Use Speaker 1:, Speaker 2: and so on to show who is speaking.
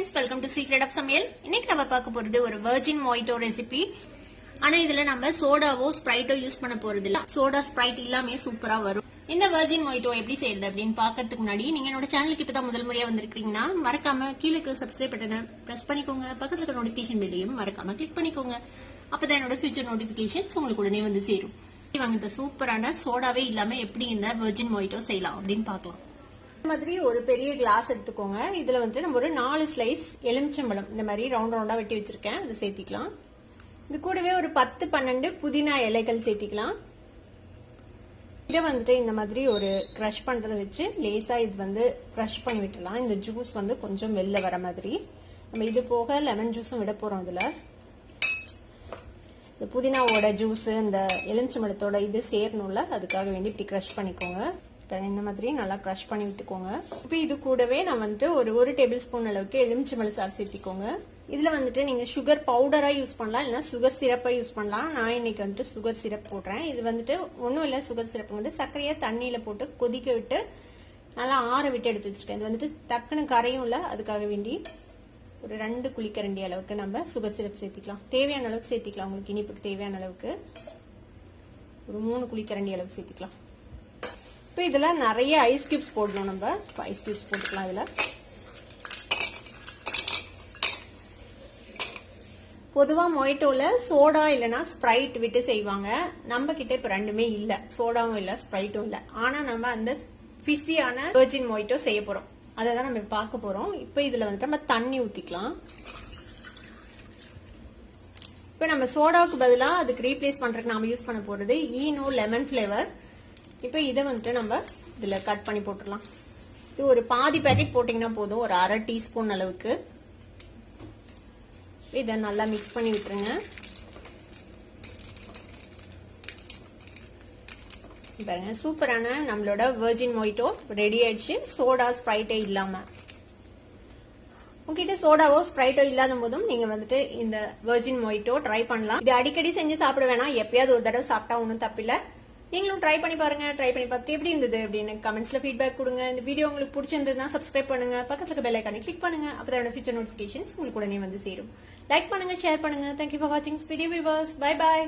Speaker 1: friends, welcome to Secret of Samayal. இன்னைக்கு நம்ம பார்க்க போறது ஒரு virgin mojito ரெசிபி. ஆனா இதுல நம்ம சோடாவோ ஸ்ப்ரைட்டோ யூஸ் பண்ண போறது இல்ல. சோடா ஸ்ப்ரைட் இல்லாம சூப்பரா வரும். இந்த virgin mojito எப்படி செய்யறது அப்படினு பார்க்கிறதுக்கு முன்னாடி நீங்க என்னோட சேனலுக்கு இப்பதான் முதல் முறையா வந்திருக்கீங்கன்னா மறக்காம கீழ இருக்கிற சப்ஸ்கிரைப் பட்டனை பிரஸ் பண்ணிக்கோங்க. பக்கத்துல இருக்க நோட்டிபிகேஷன் பெல்லையும் மறக்காம கிளிக் பண்ணிக்கோங்க. அப்பதான் என்னோட ஃபியூச்சர் நோட்டிபிகேஷன்ஸ் உங்களுக்கு உடனே வந்து சேரும். வாங்க இப்ப சூப்பரான சோடாவே இல்லாம எப்படி இந்த virgin mojito செய்யலாம் அப்படினு பார்க்கலாம். மாதிரி ஒரு பெரிய கிளாஸ் எடுத்துக்கோங்க. இதுல வந்து நம்ம ஒரு 4 ஸ்லைஸ் எலுமிச்சம்பழம் இந்த மாதிரி ரவுண்ட் ரவுண்டா வெட்டி வச்சிருக்கேன். அதை சேர்த்திக்கலாம். இது கூடவே ஒரு 10-12 புதினா இலைகள் சேர்த்திக்கலாம். இதை வந்துட்டு இந்த மாதிரி ஒரு கிரஷ் பண்றதை வச்சு லேசா இது வந்து கிரஷ் பண்ணி விட்டுலாம். இந்த ஜூஸ் வந்து கொஞ்சம் வெளில வர மாதிரி. நம்ம இது போக லெமன் ஜூஸும் விட போறோம். இதுல இந்த புதினாவோட ஜூஸ் இந்த எலுமிச்சம்பழத்தோட இது சேரணும்ல, அதுக்காக வேண்டி இப்படி கிரஷ் பண்ணிக்கோங்க. இந்த மாதிரி நல்லா கிரஷ் பண்ணி விட்டுக்கோங்க. இப்போ இது கூடவே நான் வந்துட்டு ஒரு டேபிள் ஸ்பூன் அளவுக்கு எலுமிச்சம்பழ சாறு சேர்த்திக்கோங்க. இதுல வந்துட்டு நீங்க சுகர் பவுடரா யூஸ் பண்ணலாம், இல்லைன்னா சுகர் சிரப்பா யூஸ் பண்ணலாம். நான் இன்னைக்கு வந்துட்டு சுகர் சிரப் போடுறேன். இது வந்துட்டு ஒன்றும் இல்லை, சுகர் சிரப் வந்து சர்க்கரையா தண்ணியில போட்டு கொதிக்க விட்டு நல்லா ஆற விட்டு எடுத்து வச்சிருக்கேன். இது வந்துட்டு டக்குன்னு கரையும் இல்லை, அதுக்காக வேண்டி ஒரு 2 குழிக்கரண்டி அளவுக்கு நம்ம சுகர் சிரப் சேர்த்திக்கலாம். தேவையான அளவுக்கு சேர்த்திக்கலாம். உங்களுக்கு இனிப்புக்கு தேவையான அளவுக்கு ஒரு 3 குழிக்கரண்டி அளவுக்கு சேர்த்திக்கலாம். இப்போ இதுல நிறைய ஐஸ் கியூப்ஸ் போடணும். நம்ம ஐஸ் கியூப்ஸ் போட்டுக்கலாம். இதுல பொதுவா மொய்டோல சோடா இல்லைன்னா ஸ்ப்ரைட் விட்டு செய்வாங்க. நம்ம கிட்ட இப்ப ரெண்டுமே இல்ல, சோடாவும் இல்ல ஸ்ப்ரைட்டும் இல்ல. ஆனா நம்ம அந்த ஃபிஸியான வெர்ஜின் மொய்டோ செய்ய போறோம். அதை தான் நம்ம பார்க்க போறோம். இப்போ இதுல வந்துட்டு நம்ம தண்ணி ஊத்திக்கலாம். இப்போ நம்ம சோடாவுக்கு பதிலா அதுக்கு ரீப்ளேஸ் பண்றதுக்கு நாம யூஸ் பண்ண போறது ஈனோ லெமன் பிளேவர். இப்போ இதை வந்துட்டு நம்ம இதுல கட் பண்ணி போட்டுடலாம். இது ஒரு பாதி பேக்கெட் போட்டீங்கன்னா போதும், ஒரு 1/2 டீஸ்பூன் அளவுக்கு. இதை நல்லா மிக்ஸ் பண்ணி விட்டுருங்க. பாருங்க, சூப்பரான நம்மளோட வெர்ஜின் மொய்டோ ரெடி ஆயிடுச்சு, சோடா ஸ்ப்ரைட்டே இல்லாம. உங்ககிட்ட சோடாவோ ஸ்ப்ரைட்டோ இல்லாத போதும் நீங்க வந்துட்டு இந்த வெர்ஜின் மொய்டோ ட்ரை பண்ணலாம். இது அடிக்கடி செஞ்சு சாப்பிட வேணாம், எப்பயாவது ஒரு தடவை சாப்பிட்டா ஒன்றும் தப்பில்லை. நீங்களும் ட்ரை பண்ணி பாருங்க. ட்ரை பண்ணி பார்த்துட்டு எப்படி இருந்தது அப்படின்னு கமெண்ட்ஸ்ல ஃபீட்பேக் கொடுங்க. இந்த வீடியோ உங்களுக்கு பிடிச்சிருந்ததுன்னா சப்ஸ்கிரைப் பண்ணுங்க, பக்கத்துல இருக்க பெல் ஐகானை கிளிக் பண்ணுங்க. அப்பதான் ஃபியூச்சர் நோட்டிபிகேஷன்ஸ் உங்களுக்கு உடனே வந்து சேரும். லைக் பண்ணுங்க, ஷேர் பண்ணுங்க. தேங்க்யூ ஃபார் வாட்சிங் வீடியோ வியூவர்ஸ். Bye bye.